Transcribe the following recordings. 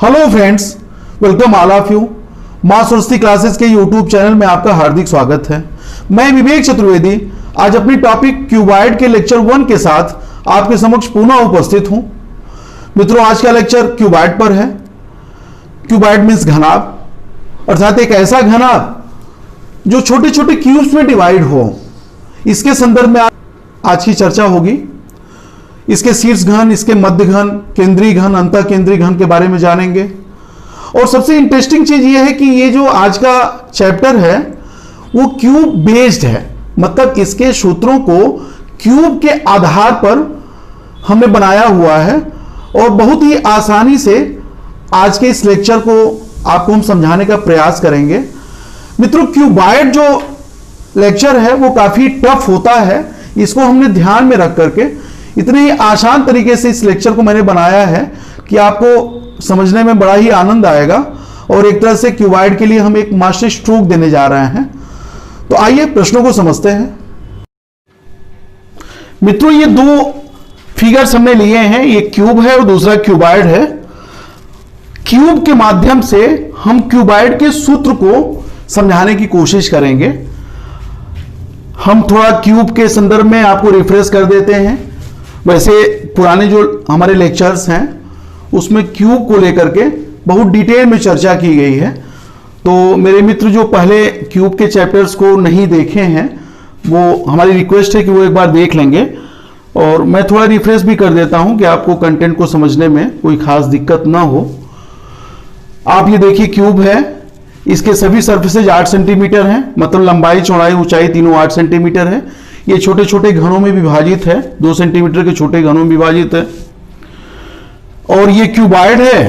Hello friends, welcome all of you. मां Saraswati classes के YouTube channel में आपका हार्दिक स्वागत है। मैं विवेक चतुर्वेदी आज अपनी टॉपिक क्यूबॉइड के लेक्चर 1 के साथ आपके समक्ष पुनः उपस्थित हूं। मित्रों, आज का लेक्चर क्यूबॉइड पर है। क्यूबॉइड मीन्स घनाभ, अर्थात एक ऐसा घनाभ जो छोटे छोटे क्यूब्स में डिवाइड हो। इसके संदर्भ में आज की चर्चा होगी। इसके शीर्ष घन, इसके मध्य घन, केंद्रीय घन, अंतः केंद्रीय घन के बारे में जानेंगे। और सबसे इंटरेस्टिंग चीज यह है कि ये जो आज का चैप्टर है वो क्यूब बेस्ड है, मतलब इसके सूत्रों को क्यूब के आधार पर हमने बनाया हुआ है और बहुत ही आसानी से आज के इस लेक्चर को आपको हम समझाने का प्रयास करेंगे। मित्रों, क्यूबॉइड जो लेक्चर है वो काफी टफ होता है। इसको हमने ध्यान में रख करके इतने ही आसान तरीके से इस लेक्चर को मैंने बनाया है कि आपको समझने में बड़ा ही आनंद आएगा और एक तरह से क्यूबॉइड के लिए हम एक मास्टर स्ट्रोक देने जा रहे हैं। तो आइए प्रश्नों को समझते हैं। मित्रों, ये दो फिगर्स हमने लिए हैं, एक क्यूब है और दूसरा क्यूबॉइड है। क्यूब के माध्यम से हम क्यूबॉइड के सूत्र को समझाने की कोशिश करेंगे। हम थोड़ा क्यूब के संदर्भ में आपको रिफ्रेश कर देते हैं। वैसे पुराने जो हमारे लेक्चर्स हैं उसमें क्यूब को लेकर के बहुत डिटेल में चर्चा की गई है। तो मेरे मित्र जो पहले क्यूब के चैप्टर्स को नहीं देखे हैं, वो हमारी रिक्वेस्ट है कि वो एक बार देख लेंगे। और मैं थोड़ा रिफ्रेश भी कर देता हूं कि आपको कंटेंट को समझने में कोई खास दिक्कत ना हो। आप ये देखिए, क्यूब है, इसके सभी सरफेसेज 8 सेंटीमीटर हैं, मतलब लंबाई, चौड़ाई, ऊंचाई तीनों 8 सेंटीमीटर है। ये छोटे छोटे घनों में विभाजित है, 2 सेंटीमीटर के छोटे घनों में विभाजित है। और ये क्यूबॉइड है,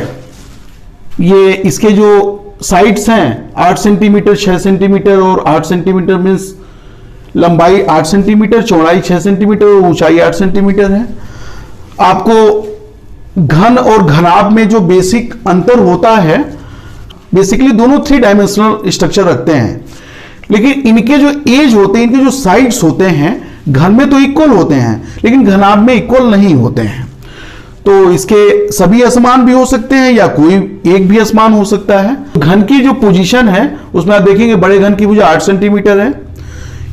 ये इसके जो साइड्स हैं 8 सेंटीमीटर, 6 सेंटीमीटर और 8 सेंटीमीटर मीन्स लंबाई 8 सेंटीमीटर, चौड़ाई 6 सेंटीमीटर और ऊंचाई 8 सेंटीमीटर है। आपको घन और घनाभ में जो बेसिक अंतर होता है, बेसिकली दोनों 3 डायमेंशनल स्ट्रक्चर रखते हैं, लेकिन इनके जो एज होते हैं, इनके जो साइड्स होते हैं, घन में तो इक्वल होते हैं लेकिन घनाभ में इक्वल नहीं होते हैं। तो इसके सभी असमान भी हो सकते हैं या कोई एक भी असमान हो सकता है। घन की जो पोजीशन है उसमें आप देखेंगे बड़े घन की भुजा 8 सेंटीमीटर है।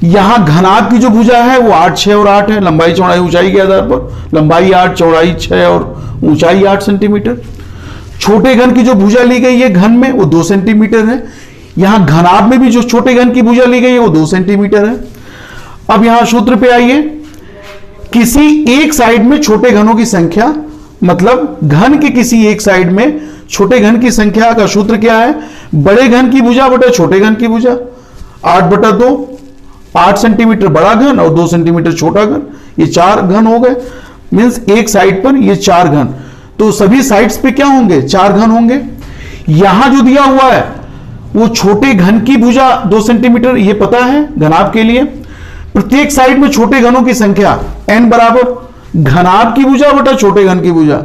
यहां घनाभ की जो भुजा है वो 8, 6 और 8 है, लंबाई, चौड़ाई, ऊंचाई के आधार पर। लंबाई 8, चौड़ाई 6 और ऊंचाई 8 सेंटीमीटर। छोटे घन की जो भुजा ली गई है घन में वो 2 सेंटीमीटर है। यहां घनाभ में भी जो छोटे घन की भुजा ली गई है वो 2 सेंटीमीटर है। अब यहां सूत्र पे आइए। किसी एक साइड में छोटे घनों की संख्या, मतलब घन के किसी एक साइड में छोटे घन की संख्या का सूत्र क्या है? बड़े घन की भुजा बटा छोटे घन की भुजा, 8/2। 8 सेंटीमीटर बड़ा घन और 2 सेंटीमीटर छोटा घन, ये 4 घन हो गए। मीन्स एक साइड पर ये 4 घन, तो सभी साइड्स पे क्या होंगे? 4 घन होंगे। यहां जो दिया हुआ है वो छोटे घन की भुजा 2 सेंटीमीटर, ये पता है घनाभ के लिए। प्रत्येक साइड में छोटे घनों की संख्या n बराबर घनाभ की भुजा बटा छोटे घन की भुजा।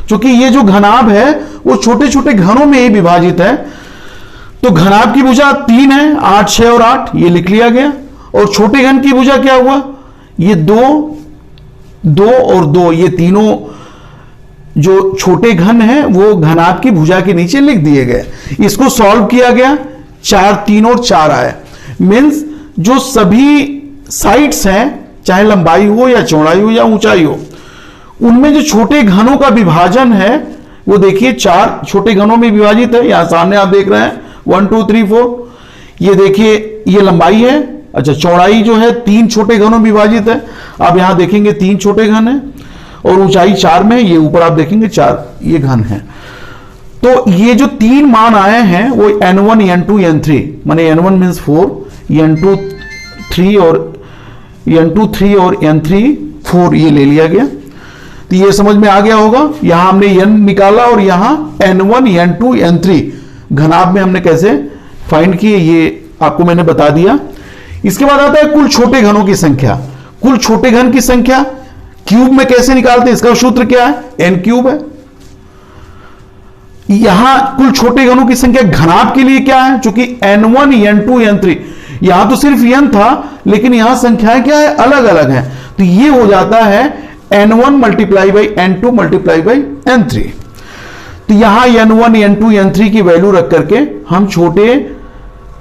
क्योंकि ये जो घनाभ है वो छोटे छोटे घनों में ही विभाजित है, तो घनाभ की भुजा 3 है, 8, 6 और 8 ये लिख लिया गया। और छोटे घन की भुजा क्या हुआ? ये 2 और 2, ये तीनों जो छोटे घन हैं वो घनाभ की भुजा के नीचे लिख दिए गए। इसको सॉल्व किया गया, 4, 3 और 4 आए। मीन्स जो सभी साइड्स हैं, चाहे लंबाई हो या चौड़ाई हो या ऊंचाई हो, उनमें जो छोटे घनों का विभाजन है वो देखिए 4 छोटे घनों में विभाजित है। यहां सामने आप देख रहे हैं 1, 2, 3, 4। ये देखिए, ये लंबाई है। अच्छा, चौड़ाई जो है 3 छोटे घनों में विभाजित है। आप यहां देखेंगे 3 छोटे घन है और ऊंचाई 4 में, ये ऊपर आप देखेंगे 4 ये घन है। तो ये जो 3 मान आए हैं वो n1, n2, n3, माने n1 मीन्स 4, n2 3 और n3 4 ये ले लिया गया। तो ये समझ में आ गया होगा। यहां हमने n निकाला और यहां n1, n2, n3 घनाभ में हमने कैसे फाइंड किए ये आपको मैंने बता दिया। इसके बाद आता है कुल छोटे घनों की संख्या। कुल छोटे घन की संख्या क्यूब में कैसे निकालते हैं? इसका सूत्र क्या है? n क्यूब है। यहां कुल छोटे घनों की संख्या घनाभ के लिए क्या है? चूंकि n1, n2, n3, यहां तो सिर्फ n था लेकिन यहां संख्याएं क्या है? अलग अलग हैं। तो ये हो जाता है n1 × n2 × n3। तो यहां n1 n2 n3 की वैल्यू रख करके हम छोटे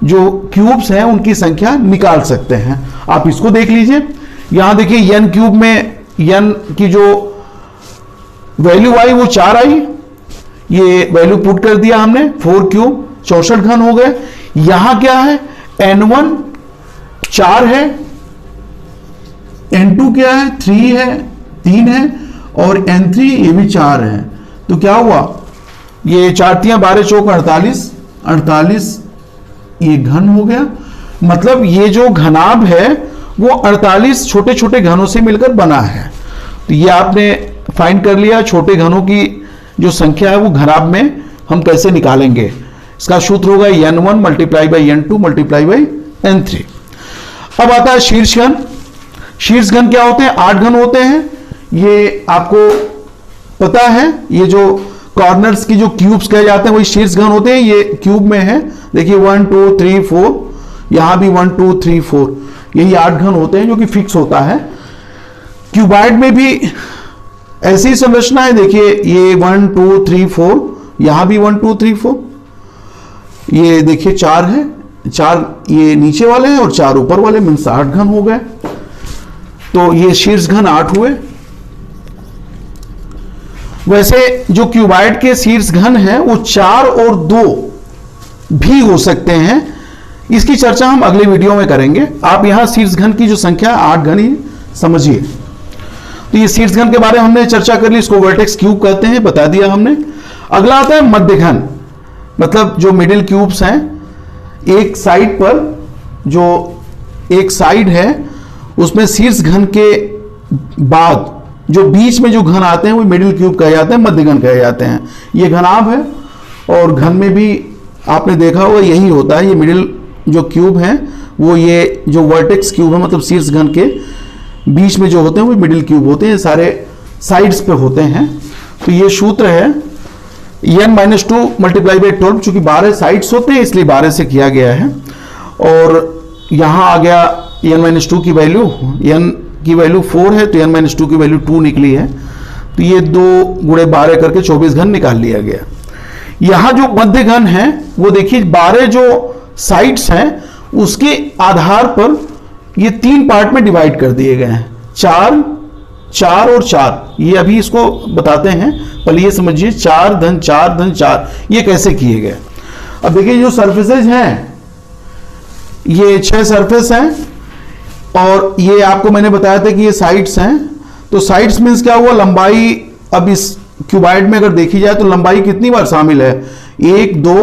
जो क्यूब्स हैं उनकी संख्या निकाल सकते हैं। आप इसको देख लीजिए, यहां देखिए n क्यूब में n की जो वैल्यू आई वो 4 आई, ये वैल्यू पुट कर दिया हमने, 4 क्यूब 64 घन हो गए। यहां क्या है, n1 4 है, n2 क्या है 3 है और n3 ये भी 4 है। तो क्या हुआ, ये 4 × 12 चौक 48 ये घन हो गया। मतलब ये जो घनाभ है वो 48 छोटे छोटे घनों से मिलकर बना है। तो ये आपने फाइंड कर लिया, छोटे घनों की जो संख्या है वो घनाभ में हम कैसे निकालेंगे। इसका सूत्र होगा n1 × n2 × n3। अब आता है शीर्ष घन। शीर्ष घन क्या होते हैं, 8 घन होते हैं। ये आपको पता है, ये जो कॉर्नर्स की जो क्यूब्स कहे जाते हैं वही शीर्ष घन होते हैं। ये क्यूब में है, देखिए 1 2 3 4, यहां भी 1 2 3 4, यही 8 घन होते हैं जो कि फिक्स होता है। क्यूबाइड में भी ऐसी संरचना है, देखिए ये 1 2 3 4, यहां भी 1 2 3 4, ये देखिए 4 है, 4 ये नीचे वाले हैं और 4 ऊपर वाले, मीन्स 8 घन हो गए। तो ये शीर्ष घन 8 हुए। वैसे जो क्यूबाइड के शीर्ष घन है वो 4 और 2 भी हो सकते हैं। इसकी चर्चा हम अगले वीडियो में करेंगे। आप यहां शीर्ष घन की जो संख्या 8 घन ही समझिए। तो ये शीर्ष घन के बारे में हमने चर्चा कर ली, इसको वर्टेक्स क्यूब कहते हैं, बता दिया हमने। अगला आता है मध्य घन, मतलब जो मिडिल क्यूब्स हैं, एक साइड पर जो एक साइड है उसमें शीर्ष घन के बाद जो बीच में जो घन आते हैं वो मिडिल क्यूब कहे जाते हैं, मध्य घन कहे जाते हैं। ये घनाभ है और घन में भी आपने देखा होगा यही होता है। ये मिडिल जो क्यूब है वो ये जो वर्टेक्स क्यूब है, मतलब शीर्ष घन के बीच में जो होते हैं वो मिडिल क्यूब होते हैं, सारे साइड्स पे होते हैं। तो ये सूत्र है n-2 × 12, चूंकि 12 साइड्स होते हैं इसलिए 12 से किया गया है। और यहां आ गया n-2 की वैल्यू, n की वैल्यू 4 है तो n-2 की वैल्यू 2 निकली है। तो ये 2 × 12 करके 24 घन निकाल लिया गया। यहां जो मध्य घन है वो देखिए 12 जो साइड्स हैं उसके आधार पर ये 3 पार्ट में डिवाइड कर दिए गए हैं, 4 4 और 4। ये अभी इसको बताते हैं, पहले ये समझिए 4 धन 4 धन 4 ये कैसे किए गए। अब देखिए जो सरफेसेज हैं ये 6 सरफेस हैं और ये आपको मैंने बताया था कि ये साइड्स हैं। तो साइड्स मीन्स क्या हुआ, लंबाई अब इस क्यूबाइड में अगर देखी जाए तो लंबाई कितनी बार शामिल है, 1 2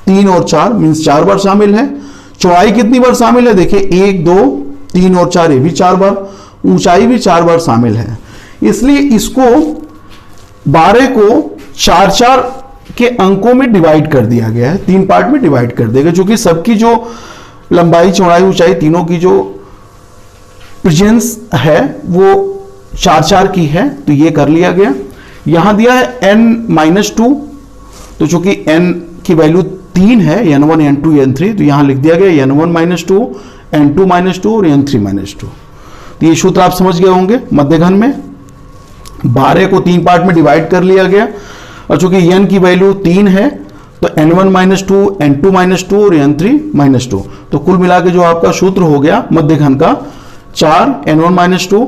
3 और 4 मीन्स 4 बार शामिल है। चौड़ाई कितनी बार शामिल है, देखिए 1 2 3 और 4 ये भी 4 बार। ऊंचाई भी 4 बार शामिल है। इसलिए इसको 12 को 4 4 के अंकों में डिवाइड कर दिया गया है, 3 पार्ट में डिवाइड कर देगा, क्योंकि सबकी जो लंबाई चौड़ाई ऊंचाई तीनों की जो प्रेजेंस है वो 4 4 की है। तो ये कर लिया गया। यहां दिया है n-2, तो चूंकि n की वैल्यू 3 है, n1 n2 n3, तो यहां लिख दिया गया n1 -2 n2 -2 और n3 -2। तो ये सूत्र आप समझ गए होंगे। मध्य घन में 12 को 3 पार्ट में डिवाइड कर लिया गया और चूंकि n की वैल्यू 3 है तो n1 -2 n2 -2 और n3 -2। तो कुल मिला के जो आपका सूत्र हो गया मध्य घन का 4 n1 -2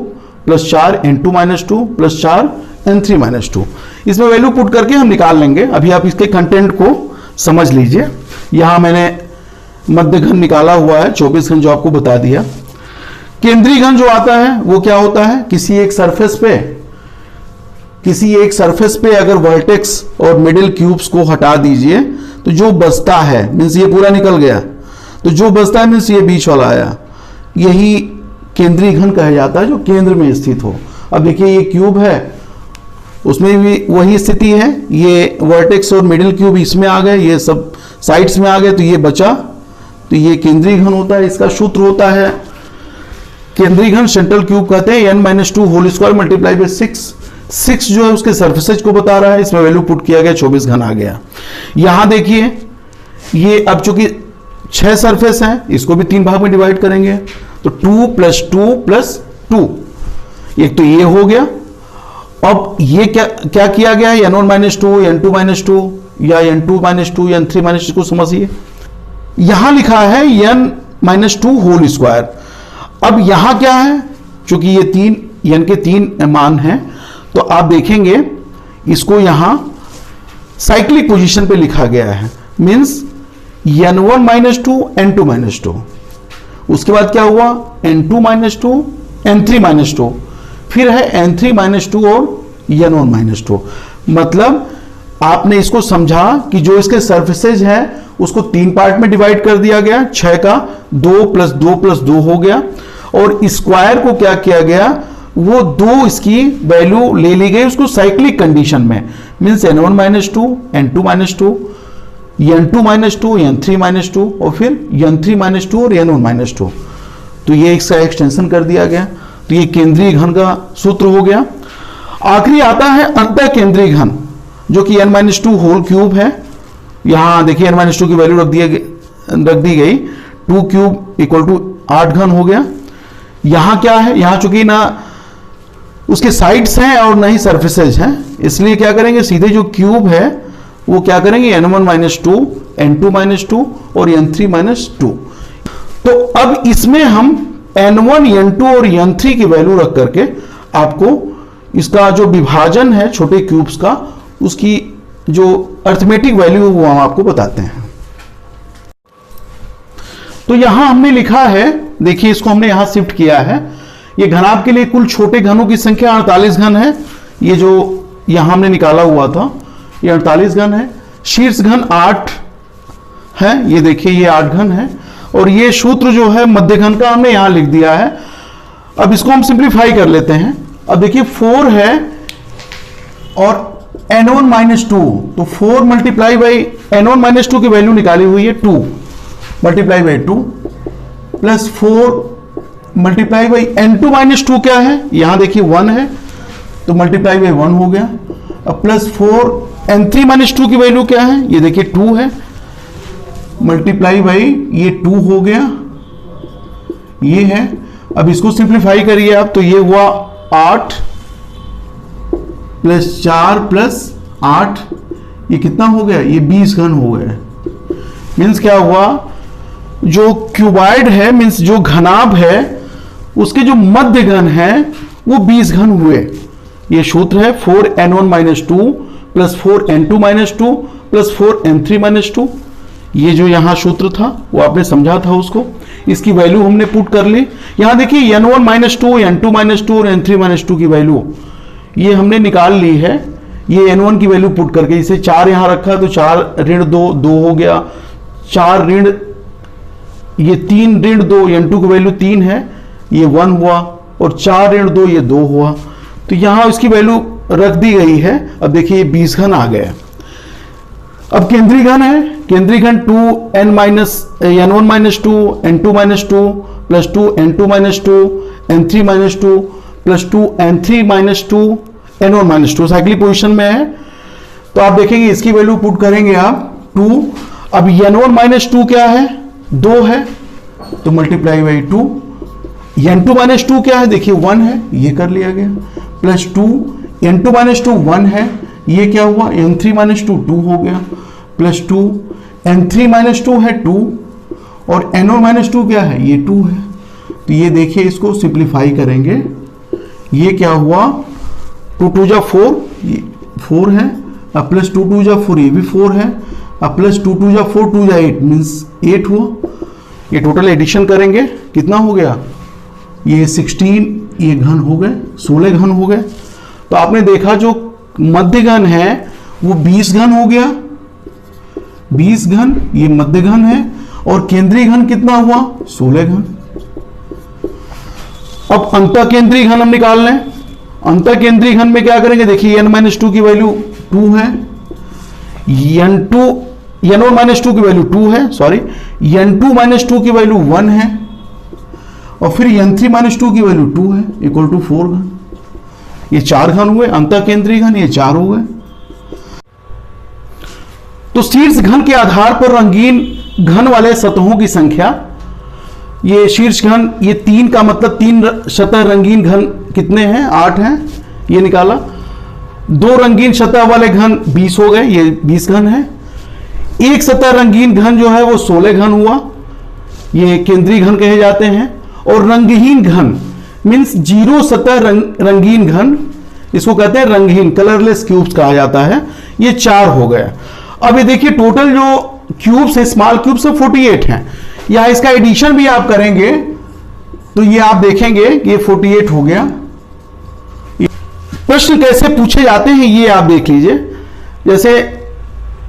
+ 4 n2 -2 + 4 n3 -2। इसमें वैल्यू पुट करके हम निकाल लेंगे। अभी आप इसके कंटेंट को समझ लीजिए। यहां मैंने मध्य घन निकाला हुआ है, 24 घन जो आपको बता दिया। केंद्रीय घन जो आता है वो क्या होता है, किसी एक सरफेस पे अगर वर्टेक्स और मिडिल क्यूब्स को हटा दीजिए तो जो बचता है मीन्स ये पूरा निकल गया, तो जो बचता है मीन्स ये बीच वाला आया, यही केंद्रीय घन कहा जाता है, जो केंद्र में स्थित हो। अब देखिए ये क्यूब है, उसमें भी वही स्थिति है, ये वर्टेक्स और मिडिल क्यूब इसमें आ गए, ये सब साइड्स में आ गए, तो ये बचा, तो ये केंद्रीय घन होता है। इसका सूत्र होता है केंद्रीय घन सेंट्रल क्यूब कहते हैं n-2 whole square multiply by 6 जो है उसके सरफेसेज को बता रहा है। इसमें वैल्यू पुट किया गया, 24 घन आ गया। यहां देखिए ये अब चूंकि 6 सरफेस हैं, इसको भी 3 भाग में डिवाइड करेंगे, तो 2 + 2 + 2, एक तो ये हो गया अब ये क्या किया गया है, n1 minus two, n2 minus two या n2 minus two, n3 minus two, समझिए यहां लिखा है n minus two whole square. अब यहां क्या है, चूंकि ये तीन n के तीन मान हैं, तो आप देखेंगे इसको यहां साइक्लिक पोजीशन पे लिखा गया है, means n1 minus two, n2 minus two, उसके बाद क्या हुआ n2 minus two, n3 minus two, फिर है n3 माइनस टू और n1 माइनस टू। मतलब आपने इसको समझा कि जो इसके सर्फेसेज है उसको तीन पार्ट में डिवाइड कर दिया गया, 6 का 2 प्लस 2 प्लस 2 हो गया, और स्क्वायर को क्या किया गया, वो दो इसकी वैल्यू ले ली गई उसको साइक्लिक कंडीशन में, means n1 minus two, n2 minus two, n2 minus two, n3 minus two, और फिर n3 माइनस टू और n1 माइनस टू। तो ये इसका एक्सटेंशन कर दिया गया। तो ये केंद्रीय घन का सूत्र हो गया। आखिरी आता है अंतः केंद्रीय घन, जो कि n minus two whole cube है। यहां देखिए n माइनस टू की वैल्यू रख दी गई, 2 क्यूब इक्वल टू 8 घन हो गया। यहां क्या है, यहां चूंकि ना उसके साइड्स हैं और ना ही सरफेसेज हैं, इसलिए क्या करेंगे, सीधे जो क्यूब है वो क्या करेंगे, n1 minus two, n2 minus two और n3 माइनस टू। तो अब इसमें हम n1, n2 और n3 की वैल्यू रख करके आपको इसका जो विभाजन है छोटे क्यूब्स का, उसकी जो अर्थमेटिक वैल्यू वो हम आपको बताते हैं। तो यहां हमने लिखा है, देखिए इसको हमने यहां शिफ्ट किया है। ये घनाभ के लिए कुल छोटे घनों की संख्या 48 घन है। ये जो यहां हमने निकाला हुआ था ये 48 घन है। शीर्ष घन 8 है, ये देखिए ये 8 घन है। और ये सूत्र जो है मध्य घन का हमने यहां लिख दिया है। अब इसको हम सिंप्लीफाई कर लेते हैं। अब देखिए 4 है और n1 माइनस टू, तो 4 multiply by n1 minus two की वैल्यू निकाली हुई है 2 multiply by 2 plus 4 multiply by n2 minus two क्या है, यहां देखिए 1 है तो मल्टीप्लाई बाई 1 हो गया। अब प्लस 4 n3 माइनस टू की वैल्यू क्या है, ये देखिए 2 है, मल्टीप्लाई बाई ये 2 हो गया, ये है। अब इसको सिंप्लीफाई करिए आप, तो ये हुआ 8 प्लस 4 प्लस 8, ये कितना हो गया, ये 20 घन हो गया। मीन्स क्या हुआ, जो क्यूबाइड है मीन्स जो घनाभ है उसके जो मध्य घन है वो 20 घन हुए। ये सूत्र है 4n1 minus two plus 4n2 minus two plus 4n3 minus two. ये जो यहां सूत्र था वो आपने समझा था उसको, इसकी वैल्यू हमने पुट कर ली। यहां देखिए n1 minus two, n2 minus two और n3 माइनस टू की वैल्यू ये हमने निकाल ली है। ये n1 की वैल्यू पुट करके, इसे 4 यहां रखा तो 4 ऋण 2 2 हो गया, 4 ऋण ये 3 ऋण 2, n2 की वैल्यू 3 है, ये 1 हुआ, और 4 ऋण 2 ये 2 हुआ। तो यहां इसकी वैल्यू रख दी गई है। अब देखिए ये 20 घन आ गया। अब केंद्रीय घन है, केंद्रीय घन 2n minus n1 minus two, n2 minus two plus 2 n2 minus two, n3 minus two plus 2 n3 minus two, n1 minus two cyclic position में है। तो आप देखेंगे इसकी वैल्यू पुट करेंगे आप 2। अब n1 माइनस टू क्या है, 2 है, तो multiply by 2। n2 minus two क्या है, देखिए 1 है, ये कर लिया गया, प्लस 2 n2 माइनस टू 1 है, ये क्या हुआ, n3 माइनस टू 2 हो गया, प्लस 2 n3 माइनस टू है 2 और n1 माइनस टू क्या है, ये 2 है। तो ये देखिए इसको सिंप्लीफाई करेंगे, ये क्या हुआ, 2 2 जा 4, ये 4 है, अब प्लस 2 2 जा 4, ये भी 4 है, अब प्लस 2 2 जा 4, 2 जा 8 मीन्स 8 हुआ। ये टोटल एडिशन करेंगे कितना हो गया, ये 16, ये घन हो गए, 16 घन हो गए। तो आपने देखा जो मध्य घन है वो 20 घन हो गया, 20 घन ये मध्य घन है, और केंद्रीय घन कितना हुआ, 16 घन। अब अंतः केंद्रीय घन हम निकाल लें। अंतः केंद्रीय घन में क्या करेंगे, देखिए n माइनस टू की वैल्यू 2 है, n1 माइनस टू की वैल्यू 2 है, सॉरी n2 माइनस टू की वैल्यू 1 है, और फिर n3 माइनस टू की वैल्यू 2 है, इक्वल टू 4 घन। ये 4 घन हुए अंतः केंद्रीय घन, ये 4 हो गए। तो शीर्ष घन के आधार पर रंगीन घन वाले सतहों की संख्या, ये शीर्ष घन, ये 3 का मतलब 3 सतह रंगीन घन कितने हैं, 8 हैं, ये निकाला। दो रंगीन सतह वाले घन 20 हो गए, ये 20 घन है। एक सतह रंगीन घन जो है वो 16 घन हुआ, ये केंद्रीय घन कहे जाते हैं। और रंगहीन घन मीन्स जीरो सतह रंगीन घन, इसको कहते हैं रंगहीन, कलरलेस क्यूब्स कहा जाता है, ये 4 हो गए। अब ये देखिए टोटल जो क्यूब्स है, स्मॉल क्यूब्स है 48 हैं। या इसका एडिशन भी आप करेंगे तो ये आप देखेंगे कि ये 48 हो गया। प्रश्न कैसे पूछे जाते हैं ये आप देख लीजिए। जैसे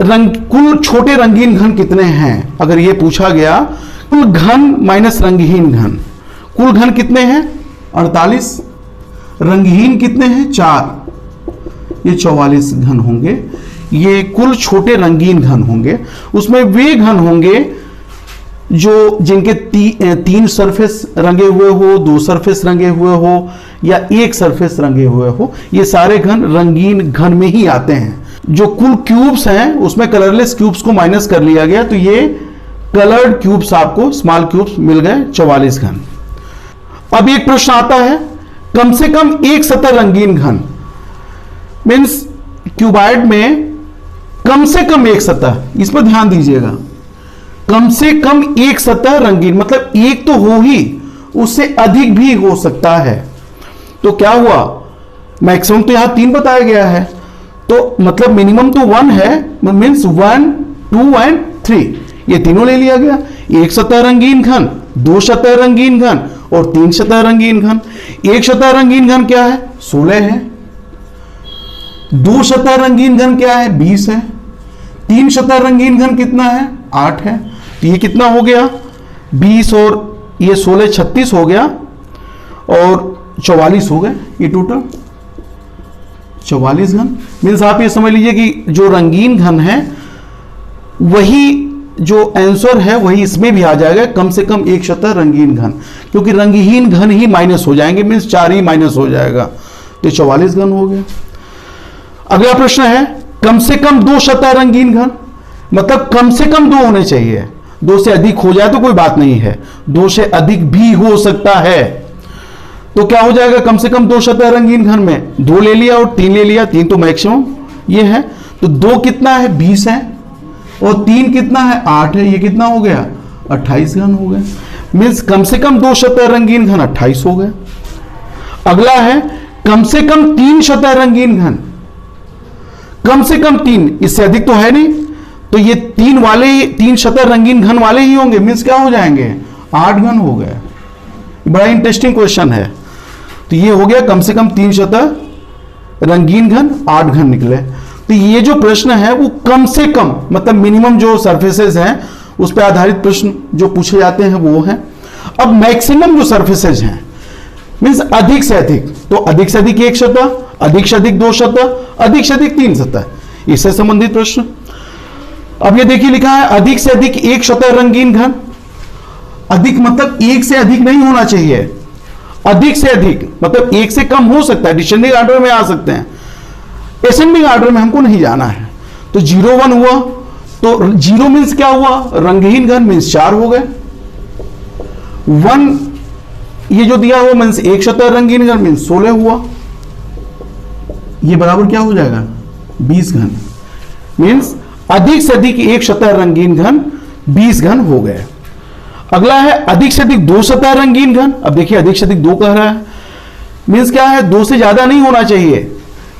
कुल छोटे रंगीन घन कितने हैं, अगर ये पूछा गया, कुल घन माइनस रंगहीन घन, कुल घन कितने हैं 48, रंगहीन कितने हैं 4, ये 44 घन होंगे। ये कुल छोटे रंगीन घन होंगे। उसमें वे घन होंगे जो जिनके 3 सरफेस रंगे हुए हो, 2 सरफेस रंगे हुए हो या 1 सरफेस रंगे हुए हो, ये सारे घन रंगीन घन में ही आते हैं। जो कुल क्यूब्स हैं उसमें कलरलेस क्यूब्स को माइनस कर लिया गया, तो ये कलर्ड क्यूब्स आपको स्मॉल क्यूब्स मिल गए 44 घन। अब एक प्रश्न आता है, कम से कम एक सतह रंगीन घन, मीन्स क्यूबॉइड में कम से कम एक सतह, इस पर ध्यान दीजिएगा, कम से कम एक सतह रंगीन, मतलब एक तो हो ही, उससे अधिक भी हो सकता है। तो क्या हुआ, मैक्सिमम तो यहां 3 बताया गया है, तो मतलब मिनिमम तो 1 है, मीन्स 1, 2 एंड 3, ये तीनों ले लिया गया। एक सतह रंगीन घन, 2 सतह रंगीन घन और 3 सतह रंगीन घन। एक सतह रंगीन घन क्या है 16 है, 2 सतह रंगीन घन क्या है 20 है, 3 सतह रंगीन घन कितना है 8 है। तो ये कितना हो गया 20 और ये 16 36 हो गया और 44 हो गए, ये टोटल 44 घन। मीन्स आप ये समझ लीजिए कि जो रंगीन घन है वही जो आंसर है वही इसमें भी आ जाएगा, कम से कम एक सतह रंगीन घन, क्योंकि रंगहीन घन ही माइनस हो जाएंगे, मीन्स 4 ही माइनस हो जाएगा, तो 44 घन हो गया। अगला प्रश्न है, कम से कम 2 सतह रंगीन घन, मतलब कम से कम 2 होने चाहिए, 2 से अधिक हो जाए तो कोई बात नहीं है, 2 से अधिक भी हो सकता है। तो क्या हो जाएगा, कम से कम 2 सतह रंगीन घन में 2 ले लिया और 3 ले लिया, 3 तो मैक्सिमम ये है, तो 2 कितना है 20 है और 3 कितना है 8 है, ये कितना हो गया 28 घन हो गया। मीन्स कम से कम 2 सतह रंगीन घन 28 हो गए। अगला है, कम से कम 3 सतह रंगीन घन, कम से कम 3, इससे अधिक तो है नहीं, तो ये 3 सतह रंगीन घन वाले ही होंगे, मीन्स क्या हो जाएंगे 8 घन हो गए। बड़ा इंटरेस्टिंग क्वेश्चन है। तो ये हो गया कम से कम 3 सतह रंगीन घन 8 घन निकले। तो ये जो प्रश्न है वो कम से कम मतलब मिनिमम जो सरफेसेस हैं उस पर आधारित प्रश्न जो पूछे जाते हैं वो है। अब मैक्सिमम जो सरफेसेज हैं मीन्स अधिक से अधिक, तो अधिक से अधिक 1 सतह, अधिक से अधिक 2 सतह, अधिक से अधिक 3 सतह, इससे संबंधित प्रश्न। अब ये देखिए लिखा है अधिक से अधिक 1 सतह रंगीन घन, अधिक मतलब 1 से अधिक नहीं होना चाहिए, अधिक से अधिक मतलब 1 से कम हो सकता है, डिसेंडिंग ऑर्डर में आ सकते हैं, एसेंडिंग ऑर्डर में हमको नहीं जाना है। तो 0 1 हुआ, तो 0 मीन्स क्या हुआ रंगहीन घन मीन्स 4 हो गए, 1 ये जो दिया हुआ मीन्स 1 सतह रंगीन घन मीन्स 16 हुआ, ये बराबर क्या हो जाएगा 20 घन। मीन्स अधिक से अधिक 1 सतह रंगीन घन 20 घन हो गए। अगला है अधिक से अधिक 2 सतह रंगीन घन। अब देखिए अधिक से अधिक 2 कह रहा है, मीन्स क्या है 2 से ज्यादा नहीं होना चाहिए,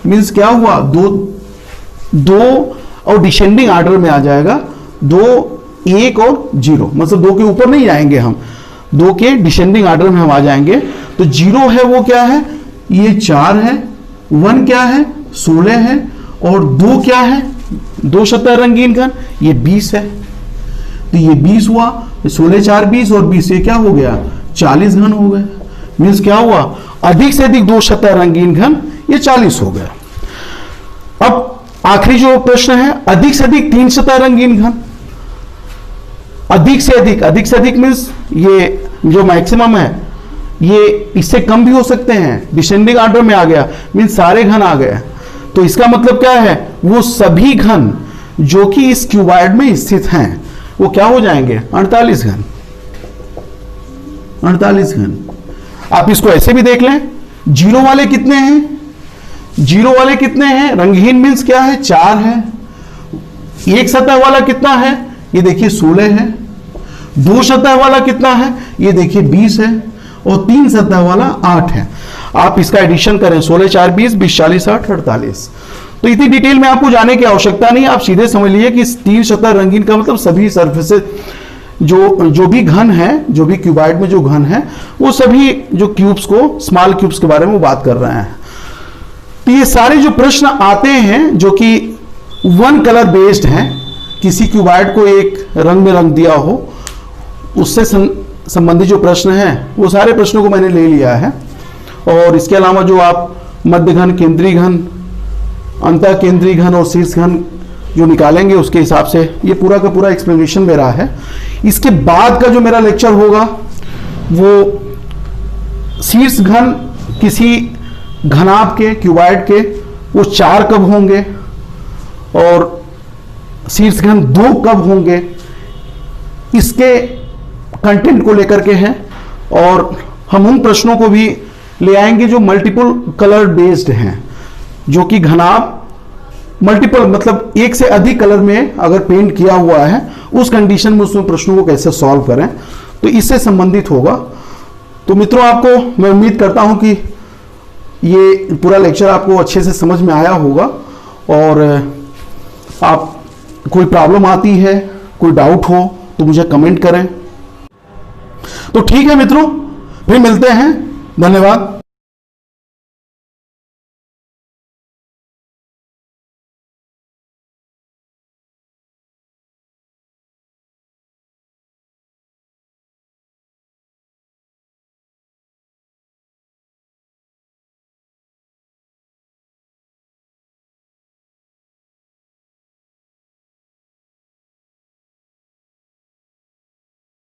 मीन्स क्या हुआ 2 और डिसेंडिंग ऑर्डर में आ जाएगा, 2 1 और 0, मतलब 2 के ऊपर नहीं जाएंगे हम, 2 के डिसेंडिंग ऑर्डर में हम आ जाएंगे। तो 0 है वो क्या है ये 4 है, 1 क्या है 16 है और 2 क्या है 2 सतह रंगीन घन ये 20 है। तो ये 20 हुआ, 16 4 20 और 20 ये क्या हो गया 40 घन हो गए। मीन्स क्या हुआ अधिक से अधिक 2 सतह रंगीन घन ये 40 हो गया। अब आखिरी जो प्रश्न है अधिक से अधिक 3 सतह रंगीन घन, अधिक से अधिक मीन्स ये जो मैक्सिमम है ये इससे कम भी हो सकते हैं, डिसेंडिंग ऑर्डर में आ गया मीन्स सारे घन आ गए। तो इसका मतलब क्या है वो सभी घन जो कि इस क्यूबॉइड में स्थित हैं वो क्या हो जाएंगे 48 घन, 48 घन। आप इसको ऐसे भी देख लें, 0 वाले कितने हैं जीरो वाले कितने हैं? रंगहीन मीन्स क्या है? 4 है। एक सतह वाला कितना है? ये देखिए 16 है। 2 सतह वाला कितना है? ये देखिए 20 है। और 3 सतह वाला 8 है। आप इसका एडिशन करें, 16 4 20 20 40 60 48। तो इतनी डिटेल में आपको जाने की आवश्यकता नहीं, आप सीधे समझ लीजिए कि 3 सतह रंगीन का मतलब सभी सरफेसेस जो भी घन है, जो भी क्यूबॉइड में जो घन है, वो सभी जो क्यूब्स को, स्मॉल क्यूब्स के बारे में बात कर रहे हैं। तो ये सारे जो प्रश्न आते हैं जो कि वन कलर बेस्ड हैं, किसी क्यूबॉइड को एक रंग में रंग दिया हो, उससे संबंधित जो प्रश्न हैं वो सारे प्रश्नों को मैंने ले लिया है। और इसके अलावा जो आप मध्य घन, केंद्रीय घन, अंतः केंद्रीय घन और शीर्ष घन जो निकालेंगे उसके हिसाब से ये पूरा का पूरा एक्सप्लेनेशन मेरा है। इसके बाद का जो मेरा लेक्चर होगा वो शीर्ष घन किसी घनाभ के, क्यूबॉइड के, वो 4 कब होंगे और शीर्ष घन 2 कब होंगे, इसके कंटेंट को लेकर के हैं। और हम उन प्रश्नों को भी ले आएंगे जो मल्टीपल कलर बेस्ड हैं, जो कि घनाभ मल्टीपल मतलब एक से अधिक कलर में अगर पेंट किया हुआ है, उस कंडीशन में उसमें प्रश्नों को कैसे सॉल्व करें, तो इससे संबंधित होगा। तो मित्रों, आपको मैं उम्मीद करता हूं कि ये पूरा लेक्चर आपको अच्छे से समझ में आया होगा। और आप कोई प्रॉब्लम आती है, कोई डाउट हो तो मुझे कमेंट करें। तो ठीक है मित्रों, फिर मिलते हैं। धन्यवाद।